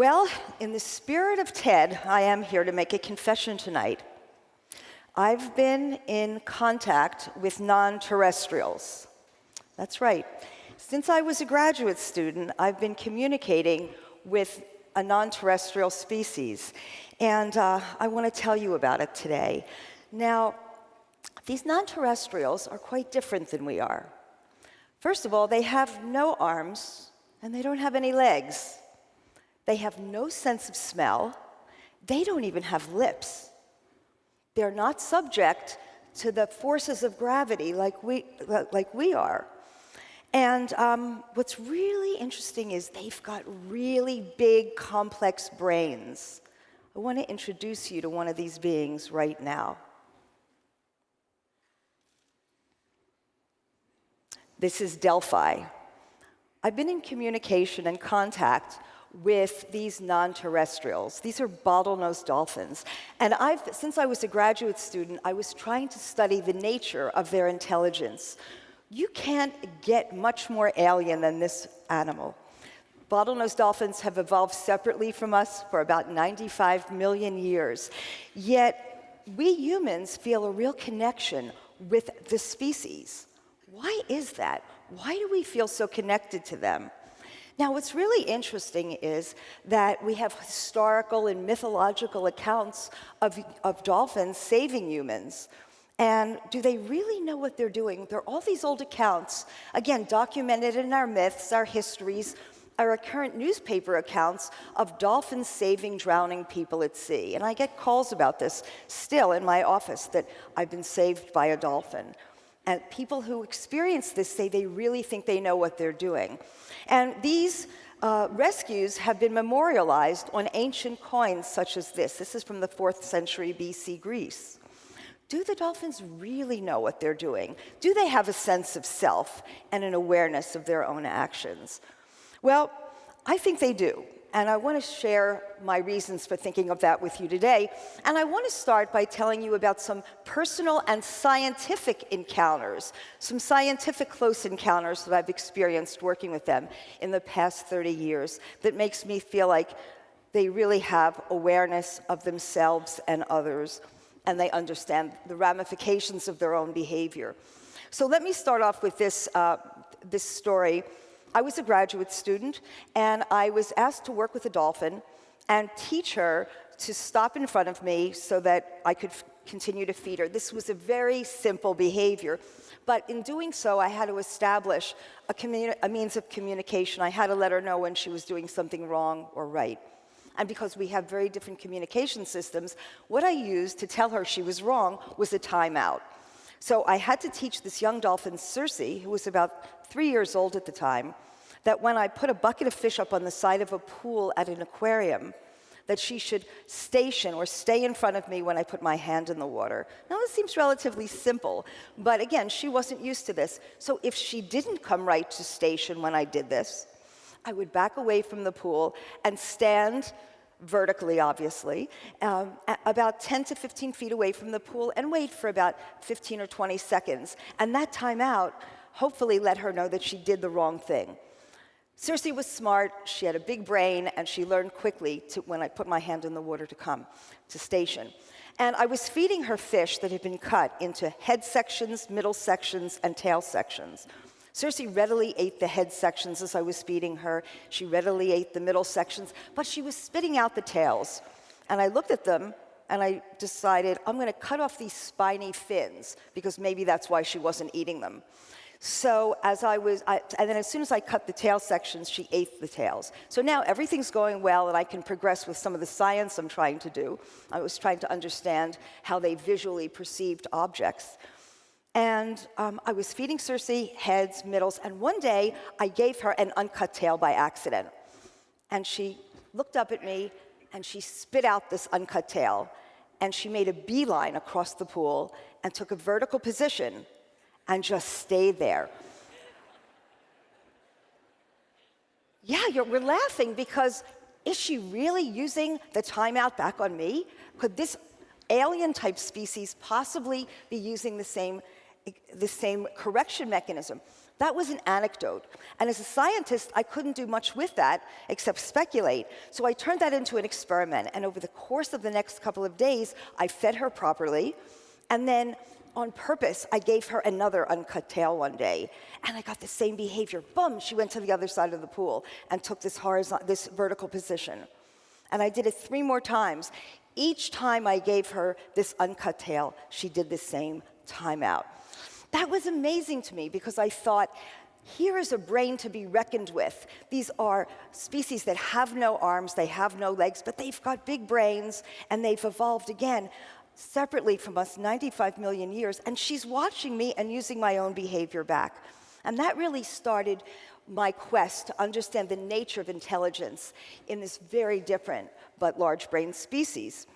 Well, in the spirit of TED, I am here to make a confession tonight. I've been in contact with non-terrestrials. That's right. Since I was a graduate student, I've been communicating with a non-terrestrial species, and I want to tell you about it today. Now, these non-terrestrials are quite different than we are. First of all, they have no arms, and they don't have any legs. They have no sense of smell. They don't even have lips. They're not subject to the forces of gravity like we are. And what's really interesting is they've got really big, complex brains. I want to introduce you to one of these beings right now. This is Delphi. I've been in communication and contact with these non-terrestrials. These are bottlenose dolphins. And since I was a graduate student, I was trying to study the nature of their intelligence. You can't get much more alien than this animal. Bottlenose dolphins have evolved separately from us for about 95 million years. Yet, we humans feel a real connection with the species. Why is that? Why do we feel so connected to them? Now, what's really interesting is that we have historical and mythological accounts of dolphins saving humans. And do they really know what they're doing? There are all these old accounts, again, documented in our myths, our histories, our current newspaper accounts of dolphins saving drowning people at sea. And I get calls about this still in my office, that I've been saved by a dolphin. And people who experience this say they really think they know what they're doing. And these rescues have been memorialized on ancient coins such as this. This is from the 4th century BC Greece. Do the dolphins really know what they're doing? Do they have a sense of self and an awareness of their own actions? Well, I think they do. And I want to share my reasons for thinking of that with you today. And I want to start by telling you about some personal and scientific encounters, some scientific close encounters that I've experienced working with them in the past 30 years that makes me feel like they really have awareness of themselves and others, and they understand the ramifications of their own behavior. So let me start off with this story. I was a graduate student, and I was asked to work with a dolphin and teach her to stop in front of me so that I could continue to feed her. This was a very simple behavior, but in doing so, I had to establish a means of communication. I had to let her know when she was doing something wrong or right. And because we have very different communication systems, what I used to tell her she was wrong was a timeout. So I had to teach this young dolphin, Cersei, who was about 3 years old at the time, that when I put a bucket of fish up on the side of a pool at an aquarium, that she should station or stay in front of me when I put my hand in the water. Now, this seems relatively simple, but again, she wasn't used to this. So if she didn't come right to station when I did this, I would back away from the pool and stand vertically, obviously, about 10 to 15 feet away from the pool and wait for about 15 or 20 seconds. And that time out hopefully let her know that she did the wrong thing. Cersei was smart, she had a big brain, and she learned quickly when I put my hand in the water to come to station. And I was feeding her fish that had been cut into head sections, middle sections, and tail sections. Cersei readily ate the head sections as I was feeding her. She readily ate the middle sections, but she was spitting out the tails. And I looked at them, and I decided I'm going to cut off these spiny fins, because maybe that's why she wasn't eating them. So and then as soon as I cut the tail sections, she ate the tails. So now everything's going well, and I can progress with some of the science I'm trying to do. I was trying to understand how they visually perceived objects. And I was feeding Cersei heads, middles, and one day I gave her an uncut tail by accident. And she looked up at me, and she spit out this uncut tail, and she made a beeline across the pool and took a vertical position and just stayed there. Yeah, we're laughing because is she really using the timeout back on me? Could this alien-type species possibly be using the same correction mechanism? That was an anecdote. And as a scientist, I couldn't do much with that except speculate. So I turned that into an experiment. And over the course of the next couple of days, I fed her properly. And then on purpose, I gave her another uncut tail one day. And I got the same behavior. Boom, she went to the other side of the pool and took this vertical position. And I did it 3 more times. Each time I gave her this uncut tail, she did the same timeout. That was amazing to me because I thought, here is a brain to be reckoned with. These are species that have no arms, they have no legs, but they've got big brains, and they've evolved again separately from us 95 million years. And she's watching me and using my own behavior back. And that really started my quest to understand the nature of intelligence in this very different but large brain species.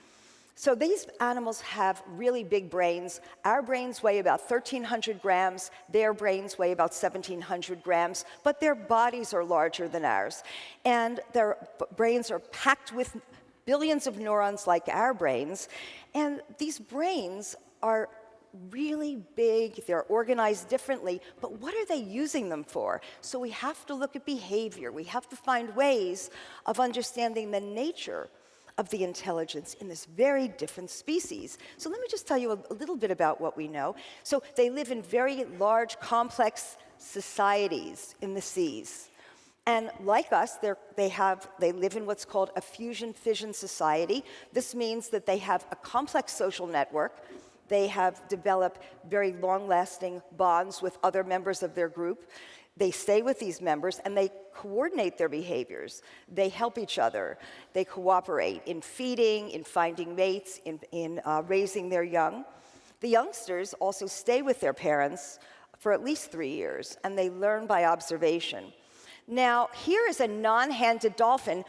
So these animals have really big brains. Our brains weigh about 1,300 grams. Their brains weigh about 1,700 grams, but their bodies are larger than ours. And their brains are packed with billions of neurons like our brains. And these brains are really big, they're organized differently, but what are they using them for? So we have to look at behavior. We have to find ways of understanding the nature of the intelligence in this very different species. So let me just tell you a little bit about what we know. So they live in very large, complex societies in the seas. And like us, they live in what's called a fusion-fission society. This means that they have a complex social network. They have developed very long-lasting bonds with other members of their group. They stay with these members, and they coordinate their behaviors. They help each other. They cooperate in feeding, in finding mates, in raising their young. The youngsters also stay with their parents for at least 3 years, and they learn by observation. Now, here is a non-handed dolphin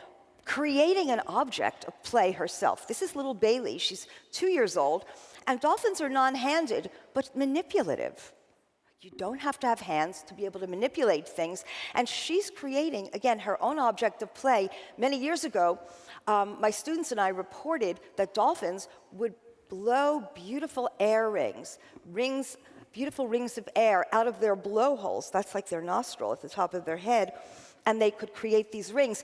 creating an object of play herself. This is little Bailey. She's 2 years old, and dolphins are non-handed, but manipulative. You don't have to have hands to be able to manipulate things. And she's creating, again, her own object of play. Many years ago, my students and I reported that dolphins would blow beautiful air rings, beautiful rings of air out of their blowholes. That's like their nostril at the top of their head. And they could create these rings.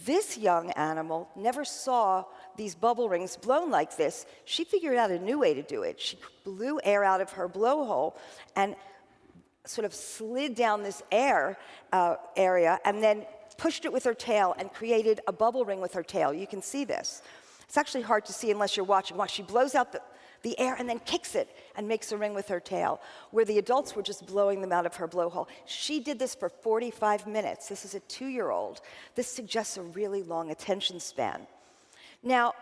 This young animal never saw these bubble rings blown like this. She figured out a new way to do it. She blew air out of her blowhole and sort of slid down this air area and then pushed it with her tail and created a bubble ring with her tail. You can see this. It's actually hard to see unless you're watching. Watch, she blows out the air and then kicks it and makes a ring with her tail, where the adults were just blowing them out of her blowhole. She did this for 45 minutes. This is a 2-year-old. This suggests a really long attention span. Now,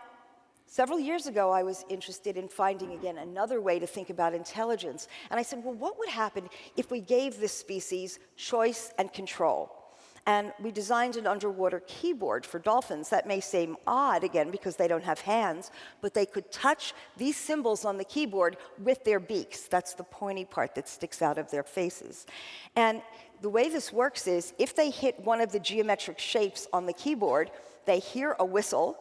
several years ago, I was interested in finding, again, another way to think about intelligence. And I said, well, what would happen if we gave this species choice and control? And we designed an underwater keyboard for dolphins. That may seem odd, again, because they don't have hands, but they could touch these symbols on the keyboard with their beaks. That's the pointy part that sticks out of their faces. And the way this works is, if they hit one of the geometric shapes on the keyboard, they hear a whistle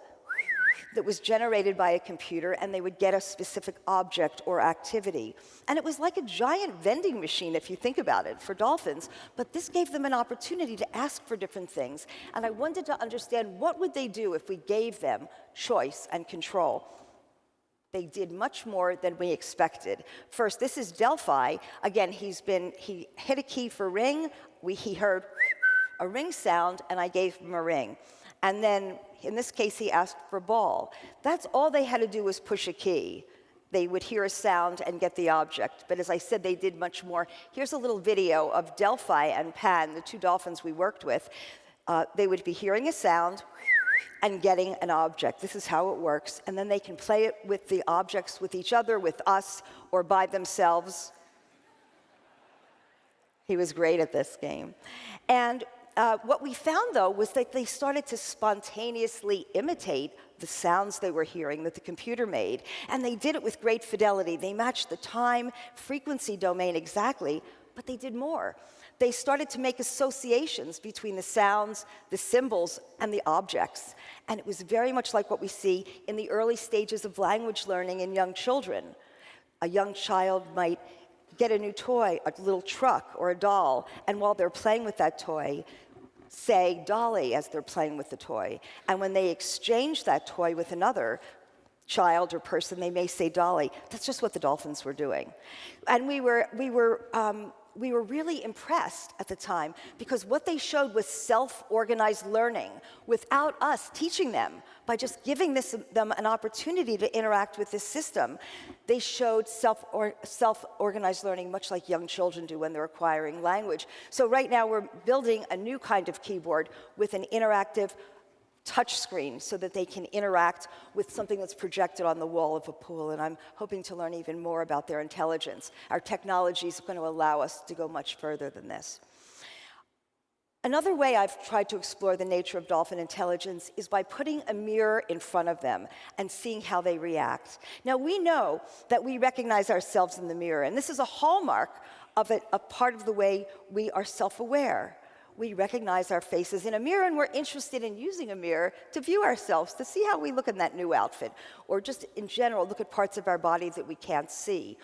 that was generated by a computer, and they would get a specific object or activity. And it was like a giant vending machine, if you think about it, for dolphins. But this gave them an opportunity to ask for different things. And I wanted to understand, what would they do if we gave them choice and control? They did much more than we expected. First, this is Delphi. Again, he hit a key for ring. He heard a ring sound, and I gave him a ring. And then, in this case, he asked for ball. That's all they had to do was push a key. They would hear a sound and get the object. But as I said, they did much more. Here's a little video of Delphi and Pan, the 2 dolphins we worked with. They would be hearing a sound and getting an object. This is how it works. And then they can play it with the objects, with each other, with us, or by themselves. He was great at this game. And what we found, though, was that they started to spontaneously imitate the sounds they were hearing that the computer made. And they did it with great fidelity. They matched the time, frequency domain exactly, but they did more. They started to make associations between the sounds, the symbols, and the objects. And it was very much like what we see in the early stages of language learning in young children. A young child might get a new toy, a little truck or a doll, and while they're playing with that toy, say dolly as they're playing with the toy. And when they exchange that toy with another child or person, they may say dolly. That's just what the dolphins were doing. And we were really impressed at the time because what they showed was self-organized learning without us teaching them. By just giving them an opportunity to interact with this system, they showed self-organized learning much like young children do when they're acquiring language. So right now we're building a new kind of keyboard with an interactive touch screen so that they can interact with something that's projected on the wall of a pool, and I'm hoping to learn even more about their intelligence. Our technology is going to allow us to go much further than this. Another way I've tried to explore the nature of dolphin intelligence is by putting a mirror in front of them and seeing how they react. Now, we know that we recognize ourselves in the mirror, and this is a hallmark of a part of the way we are self-aware. We recognize our faces in a mirror, and we're interested in using a mirror to view ourselves, to see how we look in that new outfit, or just in general, look at parts of our body that we can't see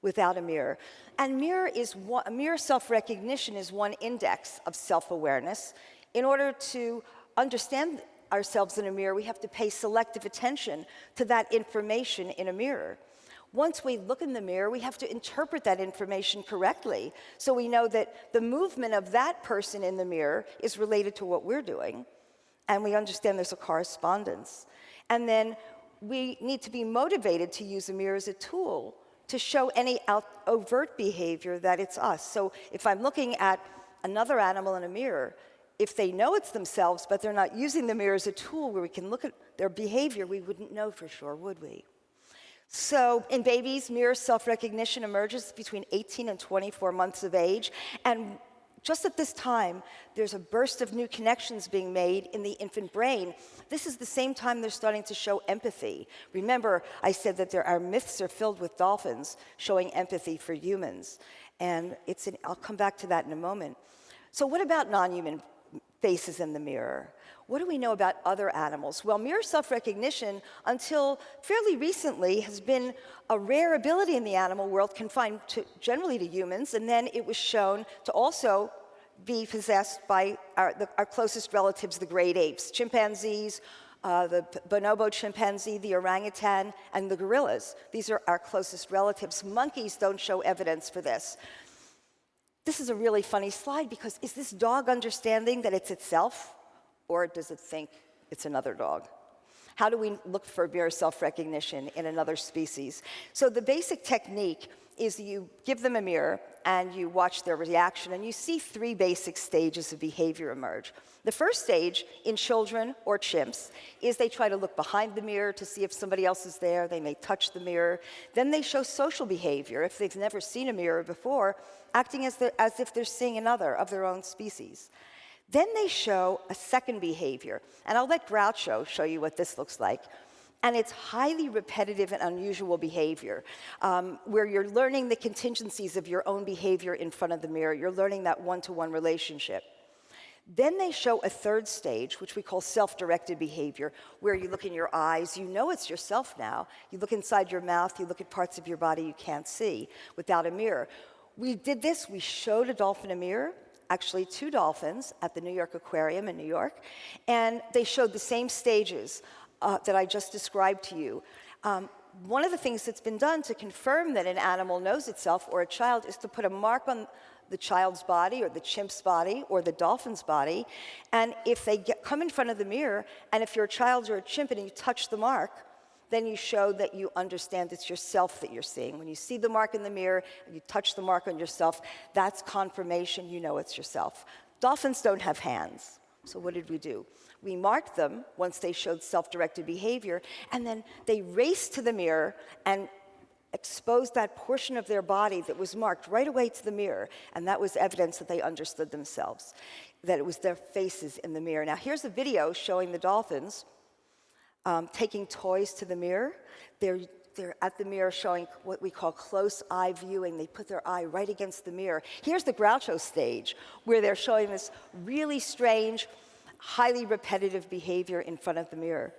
without a mirror. And mirror self-recognition is one index of self-awareness. In order to understand ourselves in a mirror, we have to pay selective attention to that information in a mirror. Once we look in the mirror, we have to interpret that information correctly. So we know that the movement of that person in the mirror is related to what we're doing, and we understand there's a correspondence. And then we need to be motivated to use a mirror as a tool to show any overt behavior that it's us. So if I'm looking at another animal in a mirror, if they know it's themselves, but they're not using the mirror as a tool where we can look at their behavior, we wouldn't know for sure, would we? So in babies, mirror self-recognition emerges between 18 and 24 months of age, and just at this time, there's a burst of new connections being made in the infant brain. This is the same time they're starting to show empathy. Remember, I said that our myths are filled with dolphins showing empathy for humans, and I'll come back to that in a moment. So what about non-human faces in the mirror? What do we know about other animals? Well, mirror self-recognition, until fairly recently, has been a rare ability in the animal world, confined generally to humans, and then it was shown to also be possessed by our closest relatives, the great apes, chimpanzees, the bonobo chimpanzee, the orangutan, and the gorillas. These are our closest relatives. Monkeys don't show evidence for this. This is a really funny slide because is this dog understanding that it's itself? Or does it think it's another dog? How do we look for mirror self-recognition in another species? So the basic technique is you give them a mirror and you watch their reaction, and you see three basic stages of behavior emerge. The first stage in children or chimps is they try to look behind the mirror to see if somebody else is there. They may touch the mirror. Then they show social behavior if they've never seen a mirror before, acting as if they're seeing another of their own species. Then they show a second behavior, and I'll let Groucho show you what this looks like. And it's highly repetitive and unusual behavior, where you're learning the contingencies of your own behavior in front of the mirror. You're learning that one-to-one relationship. Then they show a third stage, which we call self-directed behavior, where you look in your eyes. You know it's yourself now. You look inside your mouth. You look at parts of your body you can't see without a mirror. We did this. We showed a dolphin a mirror. Actually, 2 dolphins at the New York Aquarium in New York, and they showed the same stages that I just described to you. One of the things that's been done to confirm that an animal knows itself or a child is to put a mark on the child's body or the chimp's body or the dolphin's body, and if they come in front of the mirror, and if you're a child or a chimp and you touch the mark, then you show that you understand it's yourself that you're seeing. When you see the mark in the mirror and you touch the mark on yourself, that's confirmation you know it's yourself. Dolphins don't have hands, so what did we do? We marked them once they showed self-directed behavior, and then they raced to the mirror and exposed that portion of their body that was marked right away to the mirror, and that was evidence that they understood themselves, that it was their faces in the mirror. Now here's a video showing the dolphins taking toys to the mirror. They're at the mirror showing what we call close eye viewing. They put their eye right against the mirror. Here's the Groucho stage, where they're showing this really strange, highly repetitive behavior in front of the mirror.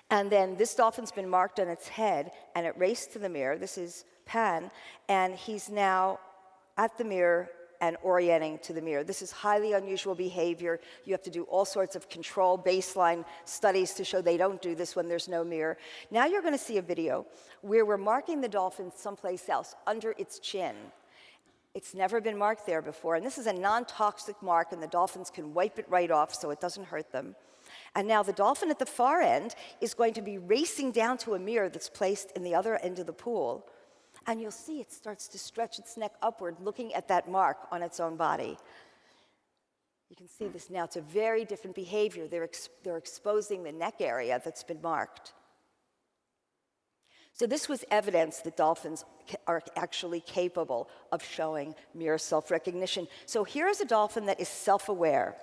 And then this dolphin's been marked on its head, and it raced to the mirror. This is Pan, and he's now at the mirror and orienting to the mirror. This is highly unusual behavior. You have to do all sorts of control baseline studies to show they don't do this when there's no mirror. Now you're going to see a video where we're marking the dolphin someplace else, under its chin. It's never been marked there before, and this is a non-toxic mark, and the dolphins can wipe it right off so it doesn't hurt them. And now the dolphin at the far end is going to be racing down to a mirror that's placed in the other end of the pool. And you'll see it starts to stretch its neck upward, looking at that mark on its own body. You can see this now. It's a very different behavior. They're exposing the neck area that's been marked. So this was evidence that dolphins are actually capable of showing mirror self-recognition. So here is a dolphin that is self-aware.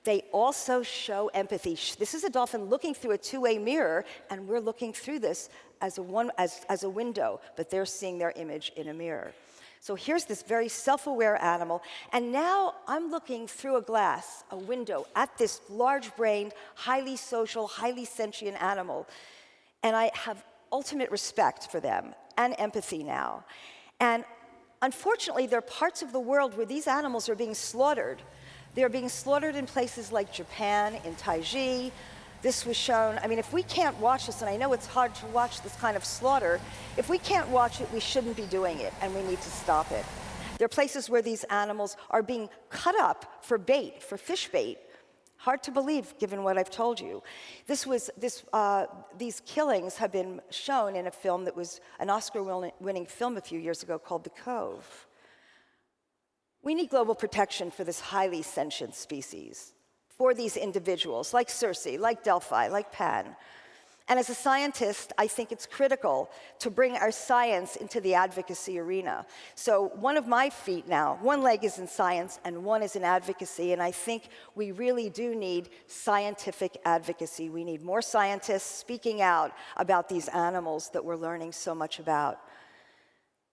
They also show empathy. This is a dolphin looking through a two-way mirror, and we're looking through this as a window, but they're seeing their image in a mirror. So here's this very self-aware animal, and now I'm looking through a glass, a window, at this large-brained, highly social, highly sentient animal, and I have ultimate respect for them and empathy now. And unfortunately, there are parts of the world where these animals are being slaughtered. They're being slaughtered in places like Japan, in Taiji. This was shown. I mean, if we can't watch this, and I know it's hard to watch this kind of slaughter, if we can't watch it, we shouldn't be doing it, and we need to stop it. There are places where these animals are being cut up for bait, for fish bait. Hard to believe, given what I've told you. These killings have been shown in a film that was an Oscar-winning film a few years ago called The Cove. We need global protection for this highly sentient species, for these individuals, like Cersei, like Delphi, like Pan. And as a scientist, I think it's critical to bring our science into the advocacy arena. So one of my feet now, one leg is in science and one is in advocacy, and I think we really do need scientific advocacy. We need more scientists speaking out about these animals that we're learning so much about.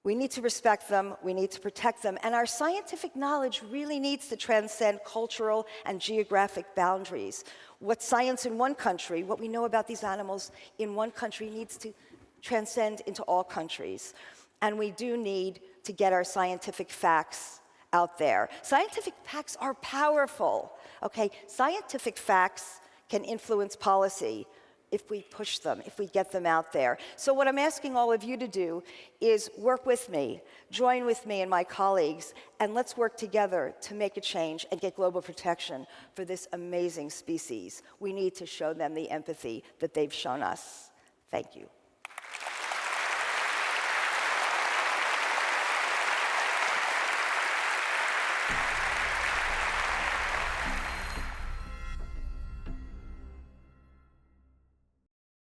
We need to respect them, we need to protect them, and our scientific knowledge really needs to transcend cultural and geographic boundaries. What science in one country, what we know about these animals in one country needs to transcend into all countries. And we do need to get our scientific facts out there. Scientific facts are powerful, okay? Scientific facts can influence policy if we push them, if we get them out there. So what I'm asking all of you to do is work with me, join with me and my colleagues, and let's work together to make a change and get global protection for this amazing species. We need to show them the empathy that they've shown us. Thank you.